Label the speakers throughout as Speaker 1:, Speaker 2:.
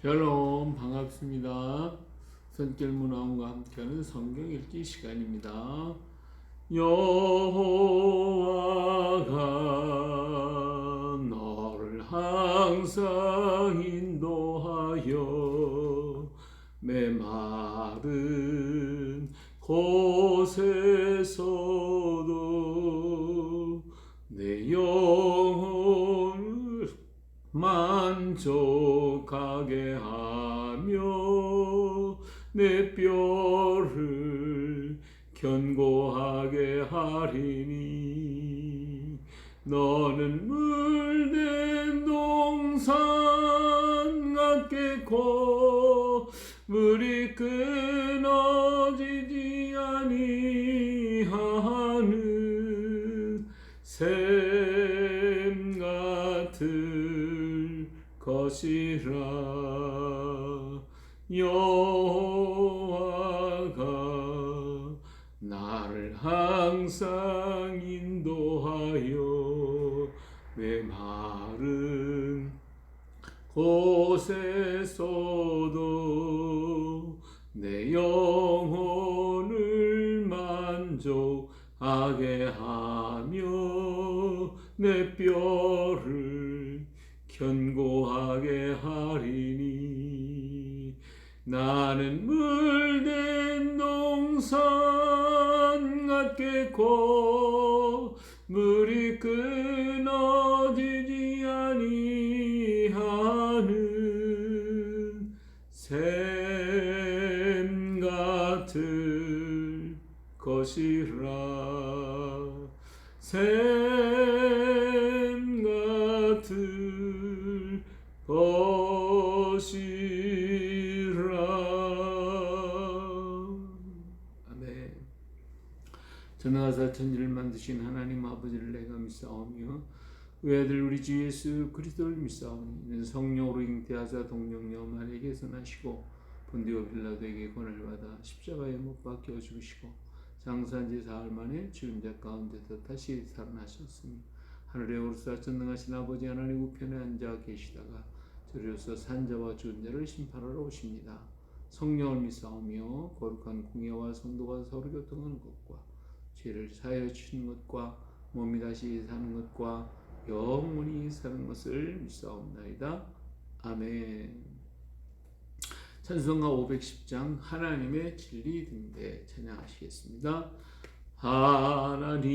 Speaker 1: 샬롬, 반갑습니다. 선결문화원과 함께하는 성경 읽기 시간입니다. 여호와가 너를 항상 인도하여 메마른 곳에서도 내 영혼을 만족하게 하며 내 뼈를 견고하게 하리니 너는 물된 동산 같겠고 물이 끊어지지 아니하는 샘 같을 것이라. 여호와가 나를 항상 인도하여 메마른 곳에서도 내 영혼을 만족하게 하며 내 뼈를 견고하게 하리니 나는 물된 동산 같겠고 물이 끊어지지 아니하는 샘 같을 것이라. 샘 같을 것이라. 아멘. 전능하사 천지를 만드신 하나님 아버지를 내가 믿사오며 그 아들 우리 주 예수 그리스도를 믿사오니 이는 성령으로 잉태하사 동정녀 마리아에게서 나시고 본디오 빌라도에게 고난을 받아 십자가에 못 박혀 죽으시고 장사한 지 사흘 만에 죽은 자 가운데서 다시 살아나셨으니 하늘에 오르사 전능하신 아버지 하나님 우편에 앉아 계시다가 저리로서 산자와 죽은 자를 심판하러 오십니다. 성령을 믿사오며 거룩한 공예와 성도가 서로 교통하는 것과 죄를 사하여 주시는 것과 몸이 다시 사는 것과 영원히 사는 것을 믿사옵나이다. 아멘. 찬송가 510장 하나님의 진리 등대 찬양하시겠습니다. 하나님의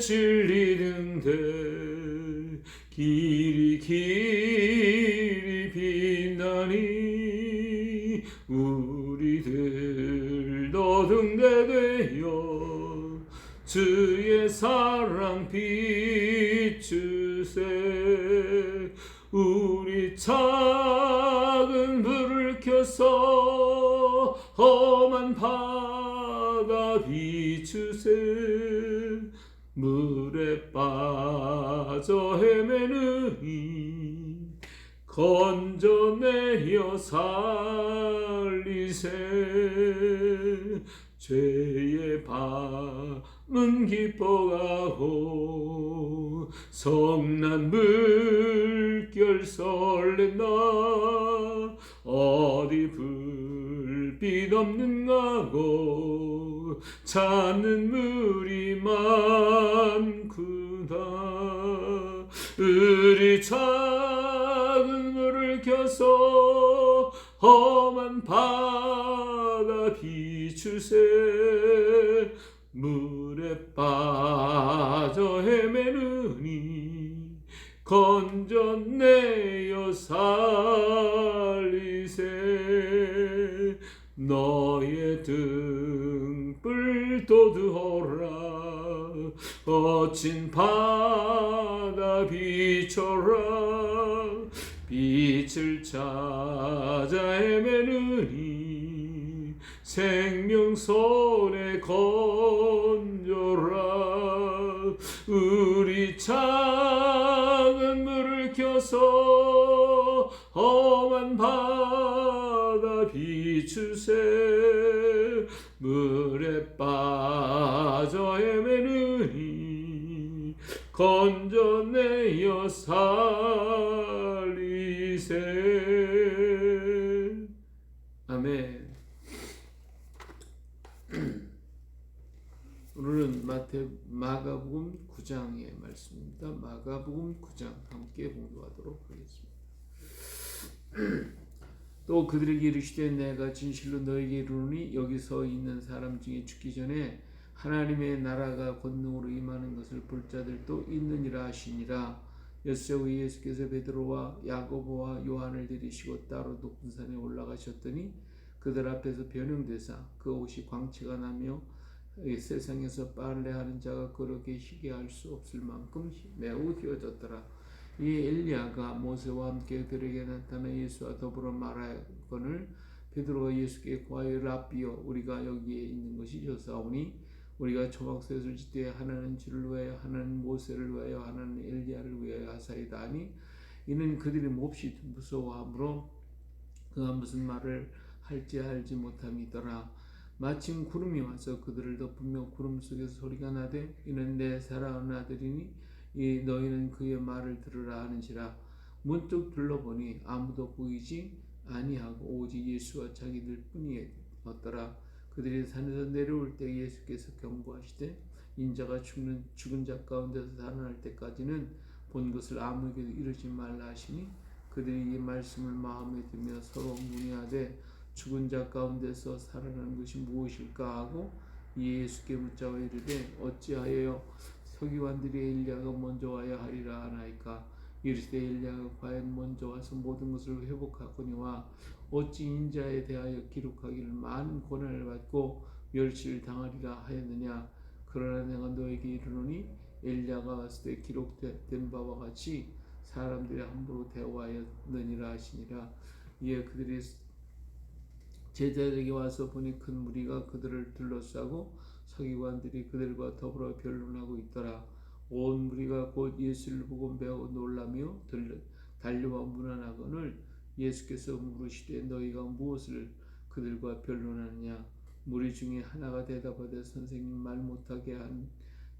Speaker 1: 진리 등대 길이 길이 빛나니 우리들도 등대되어 주의 사랑 비추세. 우리 작은 불을 켜서 험한 바다 비추세. 물에 빠져 헤매느니 건져내어 살리세. 죄의 밤은 기뻐가고 성난 물결 설렌다. 어디 불빛 없는가고 찾는 물이 많구나. 우리 작은 물을 켜서 험한 바다 비추세. 물에 빠져 헤매느니 건져내어 살리세. 너의 등불 돋우어라. 거친 바다 비춰라. 빛을 찾아 찾아 헤매느니 생명선에 건져라. 우리 작은 물을 켜서 험한 바다 비추세. 물에 빠져 헤매느니 건져내어 살리세. 아멘. 오늘은 마가복음 9장의 말씀입니다. 마가복음 9장 함께 공부하도록 하겠습니다. 또 그들에게 이르시되 내가 진실로 너에게 이르노니 여기 서 있는 사람 중에 죽기 전에 하나님의 나라가 권능으로 임하는 것을 볼 자들도 있느니라 하시니라. 여섯 후 예수께서 베드로와 야고보와 요한을 데리시고 따로 높은 산에 올라가셨더니 그들 앞에서 변형되사 그 옷이 광채가 나며 세상에서 빨래하는 자가 그렇게 희게 할 수 없을 만큼 매우 휘어졌더라. 이 엘리야가 모세와 함께 그들에게 나타나 예수와 더불어 말하거늘 베드로가 예수께 과연 랍비여 우리가 여기에 있는 것이 좋사오니 우리가 초막셋을 짓되 하나는 주를 위하여 하나는 모세를 위하여 하나는 엘리야를 위하여 하사이다 하니 이는 그들이 몹시 무서워하므로 그가 무슨 말을 할지 알지 못함이더라. 마침 구름이 와서 그들을 덮으며 구름 속에서 소리가 나되 이는 내 사랑하는 아들이니 이 너희는 그의 말을 들으라 하는지라. 문득 둘러보니 아무도 보이지 아니하고 오직 예수와 자기들 뿐이었더라. 그들이 산에서 내려올 때 예수께서 경고하시되 인자가 죽은 자 가운데서 살아날 때까지는 본 것을 아무에게도 이르지 말라 하시니 그들이 이 말씀을 마음에 두며 서로 문의하되 죽은 자 가운데서 살아나는 것이 무엇일까 하고 예수께 묻자와 이르되 어찌하여 서기관들이 엘리야가 먼저 와야 하리라 하나이까. 이르시되 엘리야가 과연 먼저 와서 모든 것을 회복하거니와 어찌 인자에 대하여 기록하기를 많은 고난을 받고 멸시를 당하리라 하였느냐. 그러나 내가 너에게 이르노니 엘리야가 왔을 때 기록된 바와 같이 사람들이 함부로 대화하였느니라 하시니라. 이에 그들이 제자들에게 와서 보니 큰 무리가 그들을 둘러싸고 서기관들이 그들과 더불어 변론하고 있더라. 온 무리가 곧 예수를 보고 매우 놀라며 달려와 문안하거늘 예수께서 물으시되 너희가 무엇을 그들과 변론하느냐. 무리 중에 하나가 대답하되 선생님 말 못하게 한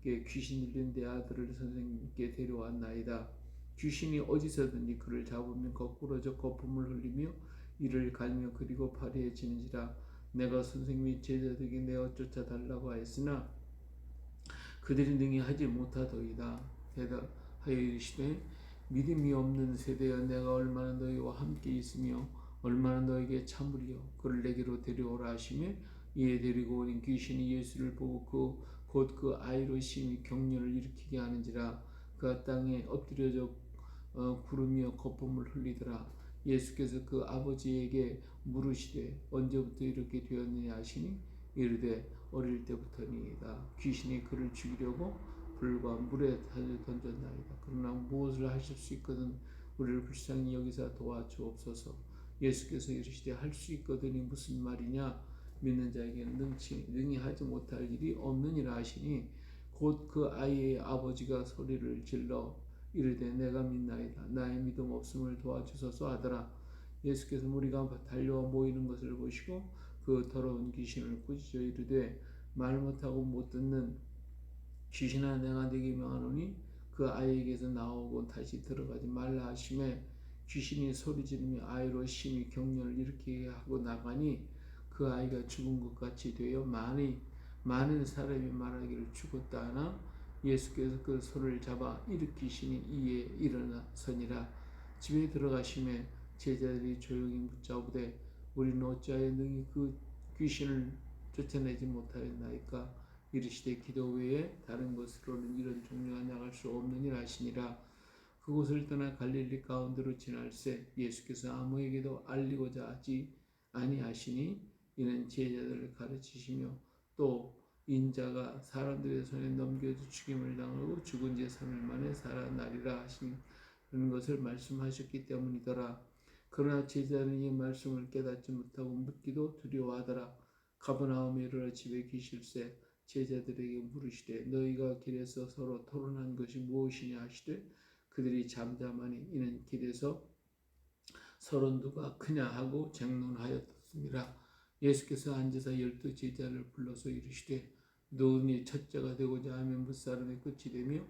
Speaker 1: 게 귀신 들린 내 아들을 선생님께 데려왔나이다. 귀신이 어디서든지 그를 잡으면 거꾸러져 거품을 흘리며 이를 갈며 그리고 파리해지는지라. 내가 선생님이 제자들에게 내어 쫓아달라고 하였으나 그들이 능히 하지 못하더이다. 대답하여 이르시되 믿음이 없는 세대여 내가 얼마나 너희와 함께 있으며 얼마나 너에게 참으리요. 그를 내게로 데려오라 하시며 이에 데리고 오니 귀신이 예수를 보고 곧 그 아이로 심히 격려를 일으키게 하는지라. 그가 땅에 엎드려져 구르며 거품을 흘리더라. 예수께서 그 아버지에게 물으시되 언제부터 이렇게 되었느냐 하시니 이르되 어릴 때부터니이다. 귀신이 그를 죽이려고 불과 물에 던졌나이다. 그러나 무엇을 하실 수 있거든 우리를 불쌍히 여기사 도와주옵소서. 예수께서 이르시되 할 수 있거든이 무슨 말이냐. 믿는 자에게는 능히 하지 못할 일이 없느니라 하시니 곧 그 아이의 아버지가 소리를 질러 이르되 내가 믿나이다. 나의 믿음 없음을 도와주소서 하더라. 예수께서 무리가 달려와 모이는 것을 보시고 그 더러운 귀신을 꾸짖어 이르되 말 못하고 못 듣는 귀신아 내가 네게 명하노니 그 아이에게서 나오고 다시 들어가지 말라 하시매 귀신이 소리 지르며 아이로 심히 격려를 일으키게 하고 나가니 그 아이가 죽은 것 같이 되어 많은 사람이 말하기를 죽었다 하나 예수께서 그 소를 잡아 일으키시니 이에 일어나서니라. 집에 들어가시매 제자들이 조용히 묻자오되 우리는 어찌하여 능히 그 귀신을 쫓아내지 못하였나이까. 이르시되 기도 외에 다른 것으로는 이런 종류가 나갈 수 없느니라 하시니라. 그곳을 떠나 갈릴리 가운데로 지날새 예수께서 아무에게도 알리고자 하지 아니하시니 이는 제자들을 가르치시며 또 인자가 사람들의 손에 넘겨져 죽임을 당하고 죽은 지 3일 만에 살아나리라 하시는 것을 말씀하셨기 때문이더라. 그러나 제자는 이 말씀을 깨닫지 못하고 묻기도 두려워하더라. 가버나움에 이르러 집에 계실새 제자들에게 물으시되 너희가 길에서 서로 토론한 것이 무엇이냐 하시되 그들이 잠잠하니 이는 길에서 서로 누가 크냐 하고 쟁론하였습니다. 예수께서 앉으사 12 제자를 불러서 이르시되 누구니 첫째가 되고자 하면 무사람의 끝이 되며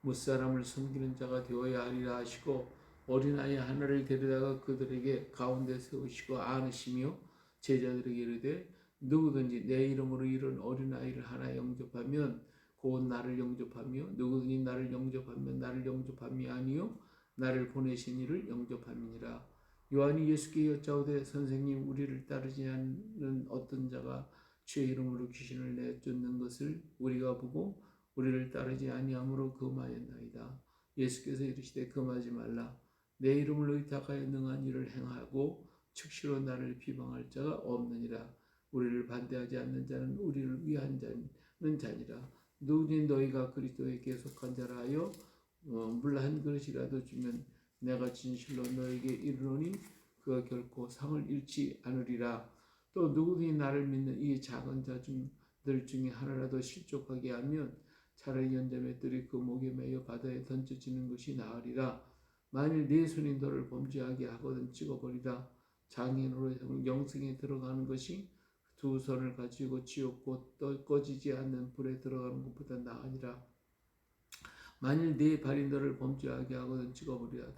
Speaker 1: 무사람을 섬기는 자가 되어야 하리라 하시고 어린아이 하나를 데려다가 그들에게 가운데 세우시고 안으시며 제자들에게 이르되 누구든지 내 이름으로 이런 어린아이를 하나 영접하면 곧 나를 영접하며 누구든지 나를 영접하면 나를 영접함이 아니요 나를 보내신 이를 영접함이니라. 요한이 예수께 여짜오되 선생님 우리를 따르지 않는 어떤 자가 주의 이름으로 귀신을 내쫓는 것을 우리가 보고 우리를 따르지 아니함으로 금하였나이다. 예수께서 이르시되 금하지 말라. 내 이름을 의탁하여 능한 일을 행하고 즉시로 나를 비방할 자가 없느니라. 우리를 반대하지 않는 자는 우리를 위한 자는 자니라. 누구든지 너희가 그리스도에게 속한 자라 하여 물 한 그릇이라도 주면 내가 진실로 너에게 이르노니 그가 결코 상을 잃지 않으리라. 또 누구든지 나를 믿는 이 작은 자들 중에 하나라도 실족하게 하면 차라리 연자맷돌이 그 목에 매여 바다에 던져지는 것이 나으리라. 만일 네 손이 너를 범죄하게 하거든 찍어버리라. 장애인으로 영생에 들어가는 것이 두 손을 가지고 지옥 곧 꺼지지 않는 불에 들어가는 것보다 나으니라. 만일 네 발이 너를 범죄하게 하거든 찍어버리라.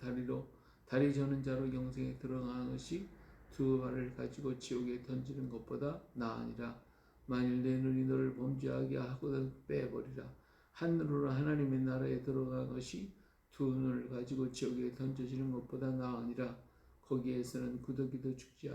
Speaker 1: 다리 저는 자로 영생에 들어가는 것이 두 발을 가지고 지옥에 던지는 것보다 나으니라. 만일 내 눈이 너를 범죄하게 하거든 빼버리라. 하늘으로 하나님의 나라에 들어가는 것이 두 눈을 가지고 지옥에 던져지는 것보다 나으니라. 거기에서는 구더기도 죽지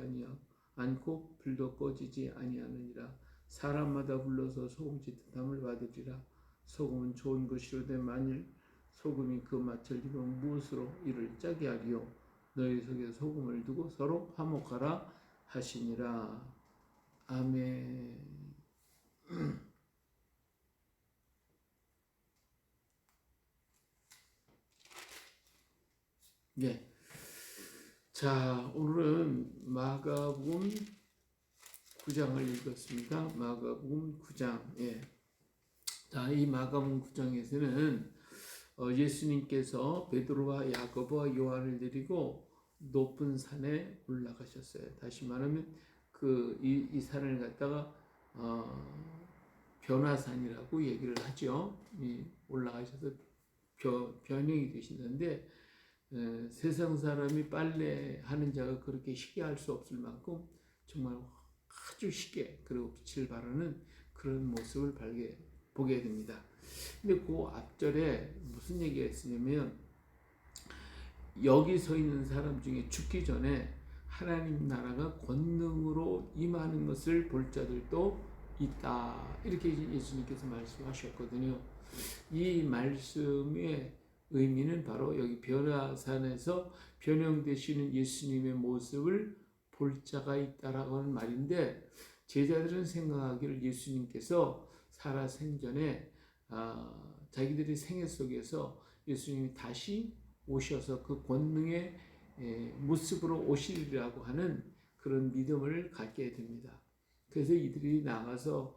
Speaker 1: 않고 불도 꺼지지 아니하느니라. 사람마다 불러서 소금 짓듯함을 받으리라. 소금은 좋은 것이로되 만일 소금이 그 맛을 잃으면 무엇으로 이를 짜게 하리요. 너희 속에 소금을 두고 서로 화목하라 하시니라. 아멘. 예. 자, 오늘은 마가복음 9장을 읽었습니다. 마가복음 9장. 예. 자, 이 마가복음 9장에서는 예수님께서 베드로와 야고보와 요한을 데리고 높은 산에 올라가셨어요. 다시 말하면 이 산을 갖다가 변화산이라고 얘기를 하죠. 올라가셔서 변형이 되시는데 세상 사람이 빨래하는 자가 그렇게 쉽게 할 수 없을 만큼 정말 아주 쉽게 그리고 빛을 발하는 그런 모습을 보게 됩니다. 근데 그 앞절에 무슨 얘기가 있으냐면 여기 서 있는 사람 중에 죽기 전에 하나님 나라가 권능으로 임하는 것을 볼 자들도 있다. 이렇게 예수님께서 말씀하셨거든요. 이 말씀의 의미는 바로 여기 변화산에서 변형되시는 예수님의 모습을 볼 자가 있다라고 하는 말인데 제자들은 생각하기를 예수님께서 살아생전에 자기들의 생애 속에서 예수님이 다시 오셔서 그 권능의 모습으로 오시리라고 하는 그런 믿음을 갖게 됩니다. 그래서 이들이 나가서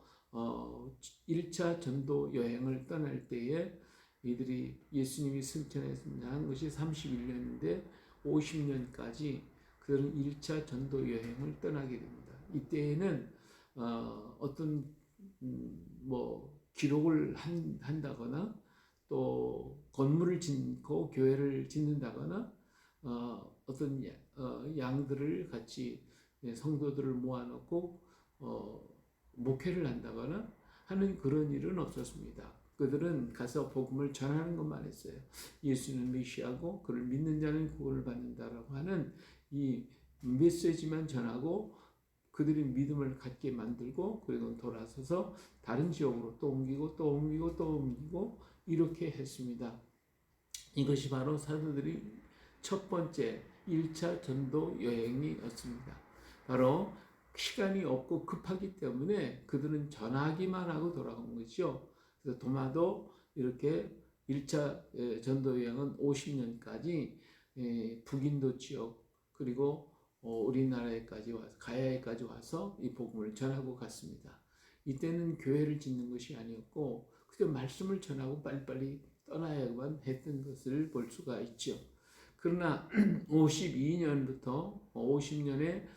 Speaker 1: 1차 전도 여행을 떠날 때에 이들이 예수님이 승천해서 한 것이 31년인데 50년까지 그들은 1차 전도 여행을 떠나게 됩니다. 이때에는 어떤 기록을 한다거나 또 건물을 짓고 교회를 짓는다거나 어떤 양들을 같이 성도들을 모아놓고 목회를 한다거나 하는 그런 일은 없었습니다. 그들은 가서 복음을 전하는 것만 했어요. 예수는 메시아고 그를 믿는 자는 구원을 받는다라고 하는 이 메시지만 전하고 그들이 믿음을 갖게 만들고 그리고 돌아서서 다른 지역으로 또 옮기고 또 옮기고 또 옮기고 이렇게 했습니다. 이것이 바로 사도들이 첫 번째 1차 전도 여행이었습니다. 바로 시간이 없고 급하기 때문에 그들은 전하기만 하고 돌아온 것이죠. 그래서 도마도 이렇게 1차 전도 여행은 50년까지 북인도 지역 그리고 우리나라에까지 와서 가야에까지 와서 이 복음을 전하고 갔습니다. 이때는 교회를 짓는 것이 아니었고 그저 말씀을 전하고 빨리빨리 떠나야만 했던 것을 볼 수가 있죠. 그러나 52년부터 50년에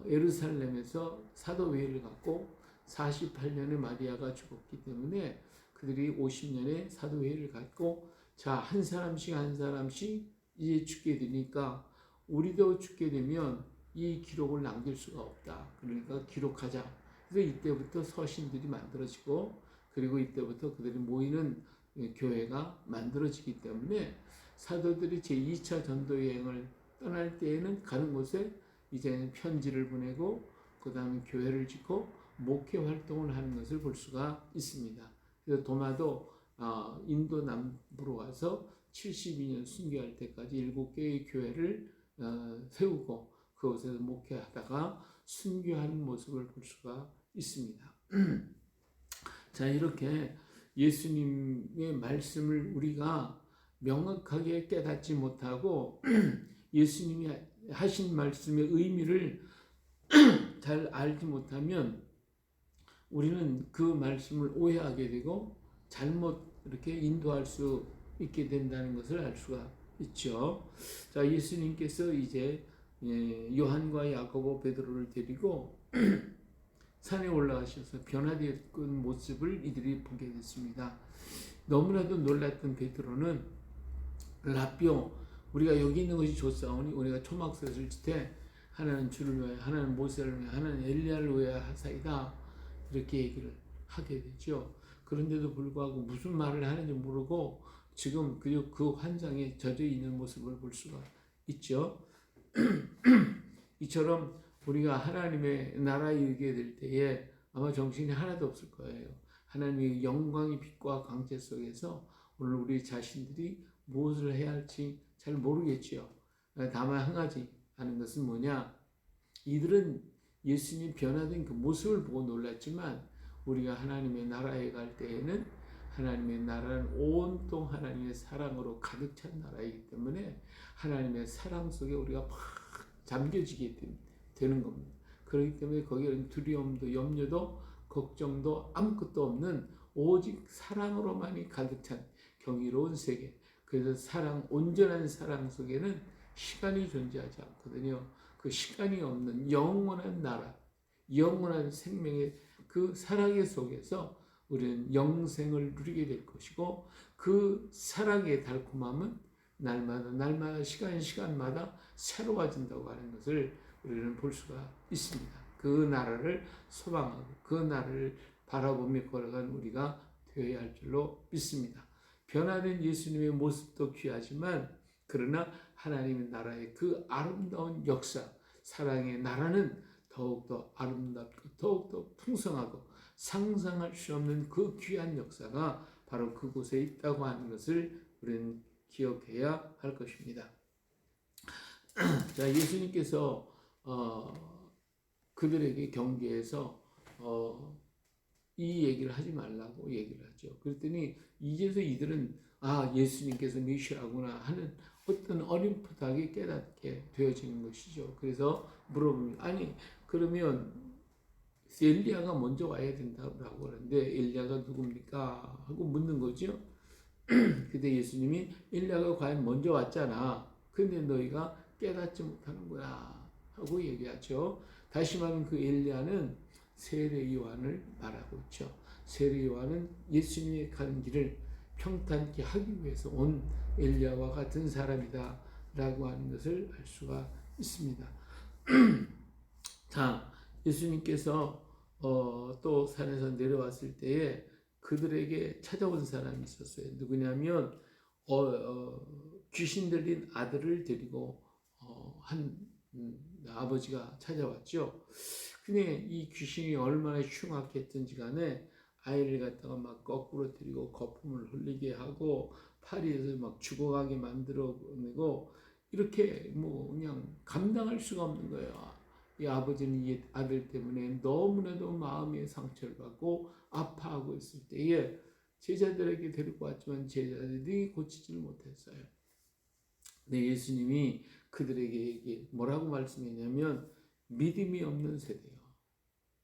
Speaker 1: 예루살렘에서 사도회의를 갖고 48년에 마리아가 죽었기 때문에 그들이 50년에 사도회의를 갖고 자, 한 사람씩 이제 죽게 되니까 우리도 죽게 되면 이 기록을 남길 수가 없다. 그러니까 기록하자. 그래서 이때부터 서신들이 만들어지고 그리고 이때부터 그들이 모이는 교회가 만들어지기 때문에 사도들이 제2차 전도 여행을 떠날 때에는 가는 곳에 이제는 편지를 보내고 그 다음에 교회를 짓고 목회 활동을 하는 것을 볼 수가 있습니다. 그래서 도마도 인도 남부로 가서 72년 순교할 때까지 7개의 교회를 세우고 그곳에서 목회하다가 순교하는 모습을 볼 수가 있습니다. 자, 이렇게 예수님의 말씀을 우리가 명확하게 깨닫지 못하고 예수님이 하신 말씀의 의미를 잘 알지 못하면 우리는 그 말씀을 오해하게 되고 잘못 이렇게 인도할 수 있게 된다는 것을 알 수가 있죠. 자, 예수님께서 이제 요한과 야고보, 베드로를 데리고 산에 올라가셔서 변화되었던 모습을 이들이 보게 됐습니다. 너무나도 놀랐던 베드로는 라비오, 우리가 여기 있는 것이 좋사오니 우리가 초막셋을 지되 하나는 주를 위하여 하나는 모세를 위하여 하나는 엘리야를 위하여 하사이다 이렇게 얘기를 하게 되죠. 그런데도 불구하고 무슨 말을 하는지 모르고 지금 그 환상에 젖어 있는 모습을 볼 수가 있죠. 이처럼 우리가 하나님의 나라에 이르게 될 때에 아마 정신이 하나도 없을 거예요. 하나님의 영광의 빛과 광채 속에서 오늘 우리 자신들이 무엇을 해야 할지 잘 모르겠지요. 다만 한 가지 하는 것은 뭐냐? 이들은 예수님 변화된 그 모습을 보고 놀랐지만 우리가 하나님의 나라에 갈 때에는 하나님의 나라는 온통 하나님의 사랑으로 가득 찬 나라이기 때문에 하나님의 사랑 속에 우리가 팍 잠겨지게 되는 겁니다. 그렇기 때문에 거기에는 두려움도 염려도 걱정도 아무것도 없는 오직 사랑으로만이 가득 찬 경이로운 세계. 그래서 온전한 사랑 속에는 시간이 존재하지 않거든요. 그 시간이 없는 영원한 나라, 영원한 생명의 그 사랑의 속에서 우리는 영생을 누리게 될 것이고 그 사랑의 달콤함은 날마다 시간마다 새로워진다고 하는 것을 우리는 볼 수가 있습니다. 그 나라를 소망하고 그 나라를 바라보며 걸어간 우리가 되어야 할 줄로 믿습니다. 변화된 예수님의 모습도 귀하지만 그러나 하나님의 나라의 그 아름다운 역사, 사랑의 나라는 더욱더 아름답고 더욱더 풍성하고 상상할 수 없는 그 귀한 역사가 바로 그곳에 있다고 하는 것을 우리는 기억해야 할 것입니다. 자, 예수님께서 그들에게 경계에서 이 얘기를 하지 말라고 얘기를 하죠. 그랬더니 이제서 이들은 예수님께서 메시아구나 하는 어떤 어렴풋하게 깨닫게 되어지는 것이죠. 그래서 물어봅니다. 아니 그러면 엘리야가 먼저 와야 된다고 하는데 엘리야가 누굽니까? 하고 묻는 거죠. 그때 예수님이 엘리야가 과연 먼저 왔잖아. 근데 너희가 깨닫지 못하는 거야. 하고 얘기하죠. 다시 말하면 그 엘리야는 세례 요한을 말하고 있죠. 세례 요한은 예수님의 가는 길을 평탄케 하기 위해서 온 엘리야와 같은 사람이다 라고 하는 것을 알 수가 있습니다. 자, 예수님께서 또 산에서 내려왔을 때에 그들에게 찾아온 사람이 있었어요. 누구냐면 귀신 들린 아들을 데리고 한 아버지가 찾아왔죠. 근데 이 귀신이 얼마나 흉악했든지 간에 아이를 갖다가 막 거꾸로 들이고 거품을 흘리게 하고 파리에서 막 죽어가게 만들어내고 이렇게 그냥 감당할 수가 없는 거예요. 이 아버지는 이 아들 때문에 너무나도 마음의 상처를 받고 아파하고 있을 때에 제자들에게 데리고 왔지만 제자들이 고치지를 못했어요. 근데 예수님이 그들에게 뭐라고 말씀했냐면 믿음이 없는 세대요.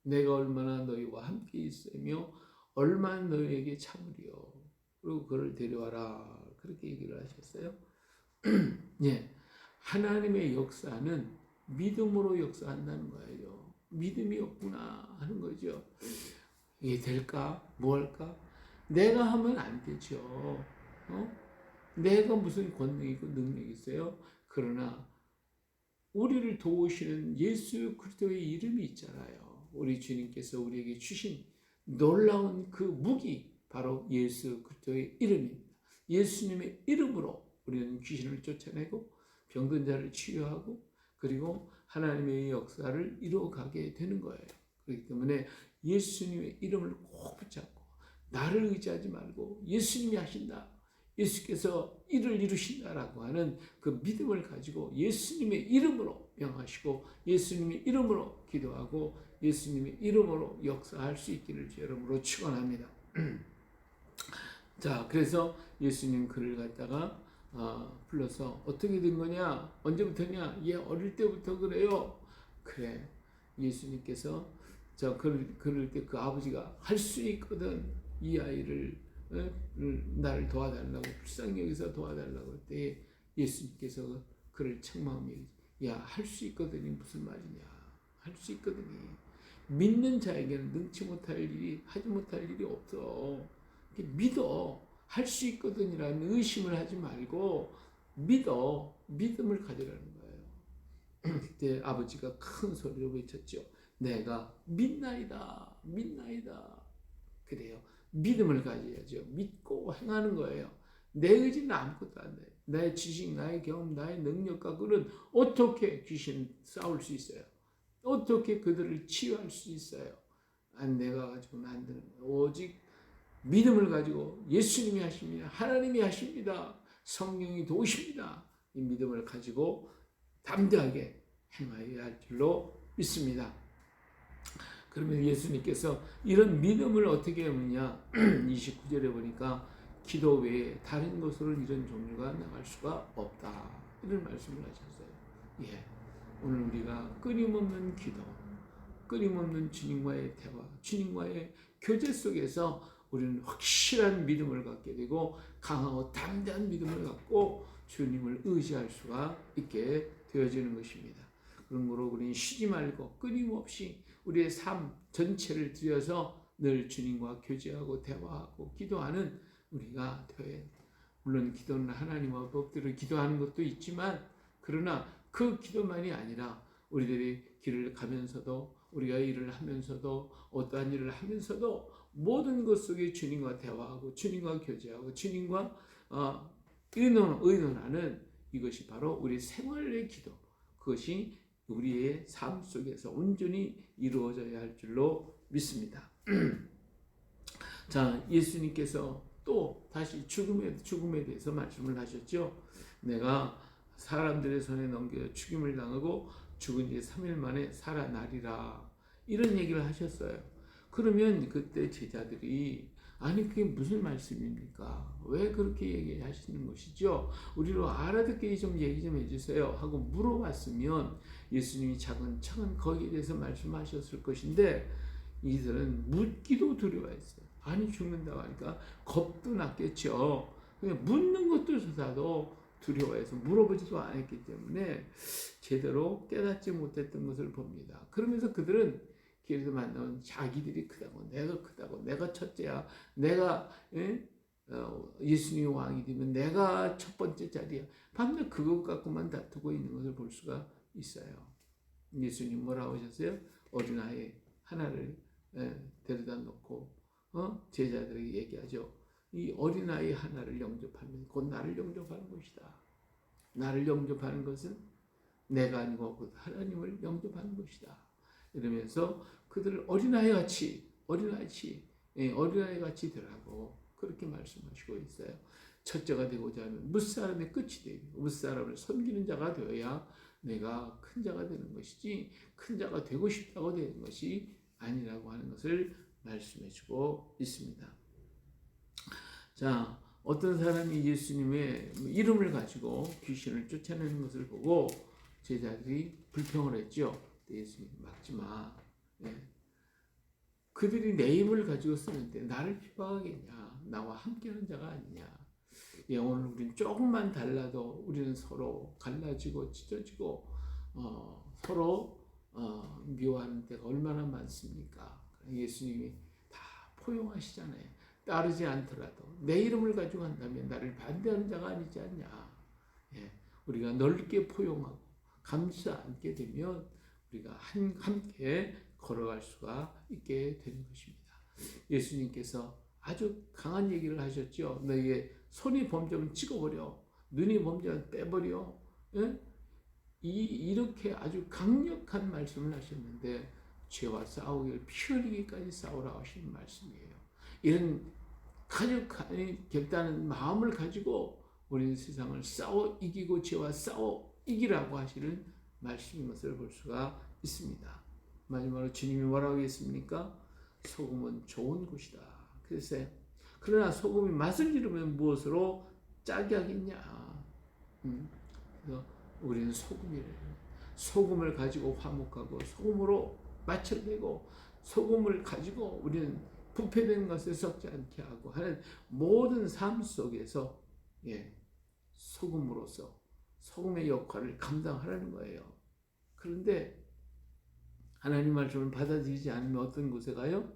Speaker 1: 내가 얼마나 너희와 함께 있으며 얼마나 너희에게 참으리요. 그리고 그를 데려와라. 그렇게 얘기를 하셨어요. 예, 하나님의 역사는 믿음으로 역사한다는 거예요. 믿음이 없구나 하는 거죠. 이게 될까? 뭐 할까? 내가 하면 안 되죠. 내가 무슨 권능이 있고 능력이 있어요? 그러나 우리를 도우시는 예수 그리스도의 이름이 있잖아요. 우리 주님께서 우리에게 주신 놀라운 그 무기, 바로 예수 그리스도의 이름입니다. 예수님의 이름으로 우리는 귀신을 쫓아내고 병든 자를 치유하고 그리고 하나님의 역사를 이루어가게 되는 거예요. 그렇기 때문에 예수님의 이름을 꼭 붙잡고 나를 의지하지 말고 예수님이 하신다, 예수께서 일을 이루신다라고 하는 그 믿음을 가지고 예수님의 이름으로 명하시고 예수님의 이름으로 기도하고 예수님의 이름으로 역사할 수 있기를 주 이름으로 축원합니다. 자, 그래서 예수님 그를 갖다가 불러서 어떻게 된 거냐? 언제부터냐? 얘 어릴 때부터 그래요. 그래. 예수님께서 그럴 때 그 아버지가 할 수 있거든. 이 아이를 나를 도와달라고 불쌍히 여기서 도와달라고 할 때 예수님께서 그를 책망하며 야, 할 수 있거든이 무슨 말이냐? 할 수 있거든이. 믿는 자에게는 능치 못할 일이 하지 못할 일이 없어. 믿어. 할 수 있거든이라는 의심을 하지 말고 믿어. 믿음을 가지라는 거예요. 그때 아버지가 큰 소리로 외쳤죠. 내가 믿나이다. 믿나이다. 그래요. 믿음을 가져야죠. 믿고 행하는 거예요. 내 의지는 아무것도 안 돼. 나의 지식, 나의 경험, 나의 능력과 그는 어떻게 귀신 싸울 수 있어요? 어떻게 그들을 치유할 수 있어요? 내가 가지고는 안 되는 거예요. 오직 믿음을 가지고 예수님이 하십니다. 하나님이 하십니다. 성령이 도우십니다. 이 믿음을 가지고 담대하게 행하여야 할 줄로 믿습니다. 그러면 예수님께서 이런 믿음을 어떻게 하느냐 29절에 보니까 기도 외에 다른 것으로는 이런 종류가 나갈 수가 없다. 이런 말씀을 하셨어요. 예, 오늘 우리가 끊임없는 기도, 끊임없는 주님과의 대화, 주님과의 교제 속에서 우리는 확실한 믿음을 갖게 되고 강하고 담대한 믿음을 갖고 주님을 의지할 수가 있게 되어지는 것입니다. 그러므로 우리는 쉬지 말고 끊임없이 우리의 삶 전체를 들여서 늘 주님과 교제하고 대화하고 기도하는 우리가 되어야 합니다. 물론 기도는 하나님과 법대로 기도하는 것도 있지만 그러나 그 기도만이 아니라 우리들이 길을 가면서도 우리가 일을 하면서도 어떠한 일을 하면서도 모든 것 속에 주님과 대화하고 주님과 교제하고 주님과 의논하는 이것이 바로 우리 생활의 기도, 그것이 우리의 삶 속에서 온전히 이루어져야 할 줄로 믿습니다. 자, 예수님께서 또 다시 죽음에 대해서 말씀을 하셨죠. 내가 사람들의 손에 넘겨 죽임을 당하고 죽은 지 3일 만에 살아나리라. 이런 얘기를 하셨어요. 그러면 그때 제자들이 아니 그게 무슨 말씀입니까? 왜 그렇게 얘기하시는 것이죠? 우리로 알아듣게 좀 얘기 좀 해주세요 하고 물어봤으면 예수님이 차근차근 거기에 대해서 말씀하셨을 것인데 이들은 묻기도 두려워했어요. 아니 죽는다고 하니까 겁도 났겠죠. 그냥 묻는 것조차도 두려워해서 물어보지도 않았기 때문에 제대로 깨닫지 못했던 것을 봅니다. 그러면서 그들은 길에서 만나면 자기들이 크다고, 내가 크다고, 내가 첫째야, 내가 예수님이 왕이 되면 내가 첫 번째 자리야. 밤낮 그것 갖고만 다투고 있는 것을 볼 수가 있어요. 예수님 뭐라고 하셨어요? 어린아이 하나를 데려다 놓고 제자들에게 얘기하죠. 이 어린아이 하나를 영접하면 곧 나를 영접하는 것이다. 나를 영접하는 것은 내가 아니고 곧 하나님을 영접하는 것이다. 이러면서 그들을 어린아이같이 되라고 그렇게 말씀하시고 있어요. 첫째가 되고자 하면 무사람의 끝이 되고 무사람을 섬기는 자가 되어야 내가 큰 자가 되는 것이지 큰 자가 되고 싶다고 되는 것이 아니라고 하는 것을 말씀해주고 있습니다. 자, 어떤 사람이 예수님의 이름을 가지고 귀신을 쫓아내는 것을 보고 제자들이 불평을 했죠. 예수님 막지 마. 예. 그들이 내 힘을 가지고 쓰는데 나를 핍박하겠냐. 나와 함께하는 자가 아니냐. 예, 오늘 우리는 조금만 달라도 우리는 서로 갈라지고 찢어지고 서로 미워하는 때가 얼마나 많습니까? 예수님이 다 포용하시잖아요. 따르지 않더라도 내 이름을 가지고 한다면 나를 반대하는 자가 아니지 않냐. 예, 우리가 넓게 포용하고 감싸 안게 되면 우리가 함께 걸어갈 수가 있게 되는 것입니다. 예수님께서 아주 강한 얘기를 하셨죠. 너희의 손이 범죄하면 찍어버려. 눈이 범죄하면 빼버려. 예? 이렇게 아주 강력한 말씀을 하셨는데 죄와 싸우기를 피 흘리기까지 싸우라고 하시는 말씀이에요. 이런 격다른 마음을 가지고 우리는 세상을 싸워 이기고 죄와 싸워 이기라고 하시는 말씀인 것을 볼 수가 있습니다. 마지막으로 주님이 뭐라고 하겠습니까? 소금은 좋은 것이다. 그래서 그러나 소금이 맛을 잃으면 무엇으로 짜게 하겠냐. 그래서 우리는 소금이래요. 소금을 가지고 화목하고 소금으로 맛을 내고 소금을 가지고 우리는 부패된 것을 썩지 않게 하고 하는 모든 삶 속에서 소금으로서 소금의 역할을 감당하라는 거예요. 그런데 하나님 말씀을 받아들이지 않으면 어떤 곳에 가요?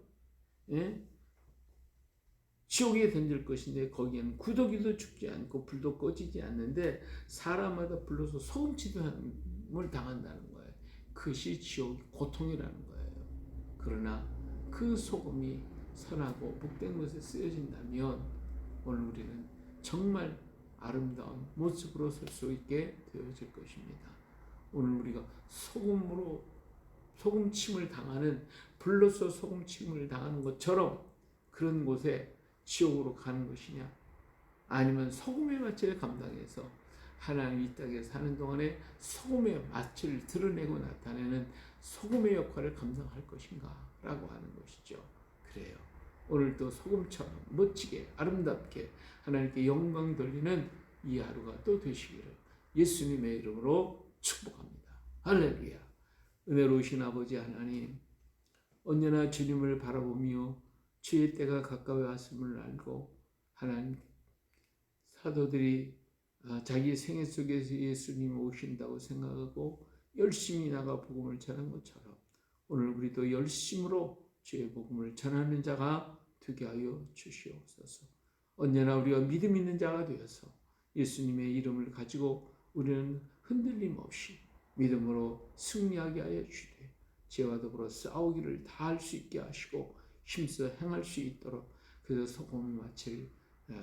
Speaker 1: 지옥에 던질 것인데 거기에는 구더기도 죽지 않고 불도 꺼지지 않는데 사람마다 불러서 소금치도함을 당한다는 거예요. 그것이 지옥 고통이라는 거예요. 그러나 그 소금이 선하고 복된 것에 쓰여진다면 오늘 우리는 정말 아름다운 모습으로 설 수 있게 되어질 것입니다. 오늘 우리가 소금으로 소금침을 당하는 불로서 소금침을 당하는 것처럼 그런 곳에 지옥으로 가는 것이냐, 아니면 소금의 맛을 감당해서 하나님 이 땅에 사는 동안에 소금의 맛을 드러내고 나타내는 소금의 역할을 감당할 것인가 라고 하는 것이죠. 그래요. 오늘도 소금처럼 멋지게 아름답게 하나님께 영광 돌리는 이 하루가 또 되시기를 예수님의 이름으로 축복합니다. 할렐루야. 은혜로우신 아버지 하나님, 언제나 주님을 바라보며 주의 때가 가까워 왔음을 알고 하나님 사도들이 자기 생애 속에서 예수님 오신다고 생각하고 열심히 나가 복음을 전한 것처럼 오늘 우리도 열심으로 주의 복음을 전하는 자가 되게 하여 주시옵소서. 언제나 우리가 믿음 있는 자가 되어서 예수님의 이름을 가지고 우리는 흔들림 없이 믿음으로 승리하게 하여 주시되 죄와 더불어 싸우기를 다 할 수 있게 하시고 힘써 행할 수 있도록 그래서 소금의 맛을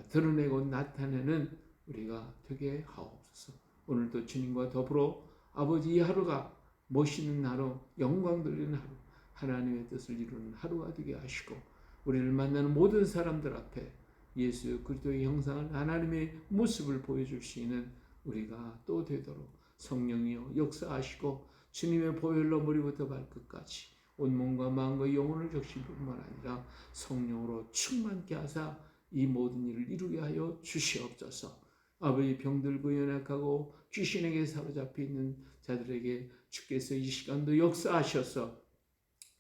Speaker 1: 드러내고 나타내는 우리가 되게 하옵소서. 오늘도 주님과 더불어 아버지 이 하루가 멋있는 하루, 영광 돌리는 하루, 하나님의 뜻을 이루는 하루가 되게 하시고 우리를 만나는 모든 사람들 앞에 예수 그리스도의 형상을 하나님의 모습을 보여줄 수 있는 우리가 또 되도록 성령이여 역사하시고 주님의 보혈로 머리부터 발끝까지 온몸과 마음과 영혼을 적신 뿐만 아니라 성령으로 충만케 하사 이 모든 일을 이루게 하여 주시옵소서. 아버지 병들고 연약하고 귀신에게 사로잡혀 있는 자들에게 주께서 이 시간도 역사하셔서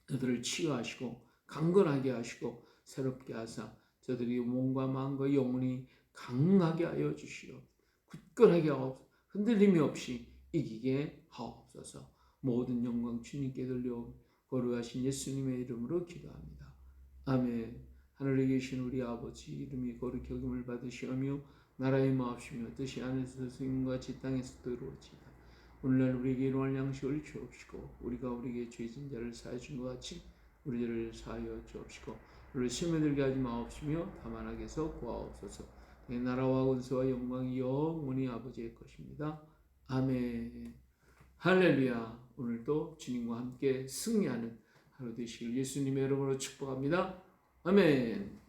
Speaker 1: 그들을 치유하시고 강건하게 하시고 새롭게 하사 저들이 몸과 마음과 영혼이 강하게 하여 주시옵소서. 굳건하게 하옵소서. 흔들림이 없이 이기게 하옵소서. 모든 영광 주님께 돌려 거룩하신 예수님의 이름으로 기도합니다. 아멘. 하늘에 계신 우리 아버지 이름이 거룩히 여김을 받으시오며 나라의 마옵시며 뜻이 하늘에서 스님과 같이 땅에서도 이루어지이다. 오늘날 우리에게 일용할 양식을 주옵시고 우리가 우리에게 죄진 자를 사하여 준 것 같이 우리 죄를 사하여 주옵시고 우리를 시험에 들게 하지 마옵시며 다만 악에서 구하옵소서. 내 나라와 권세와 영광이 영원히 아버지의 것입니다. 아멘. 할렐루야. 오늘도 주님과 함께 승리하는 하루 되시길 예수님의 이름으로 축복합니다. 아멘.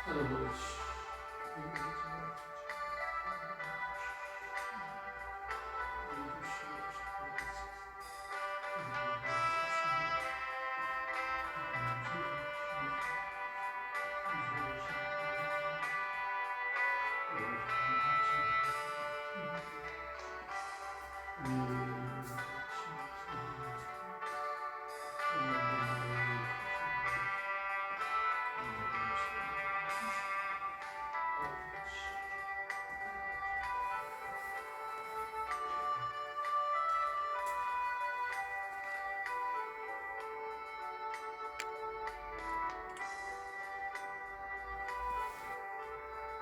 Speaker 1: 아버지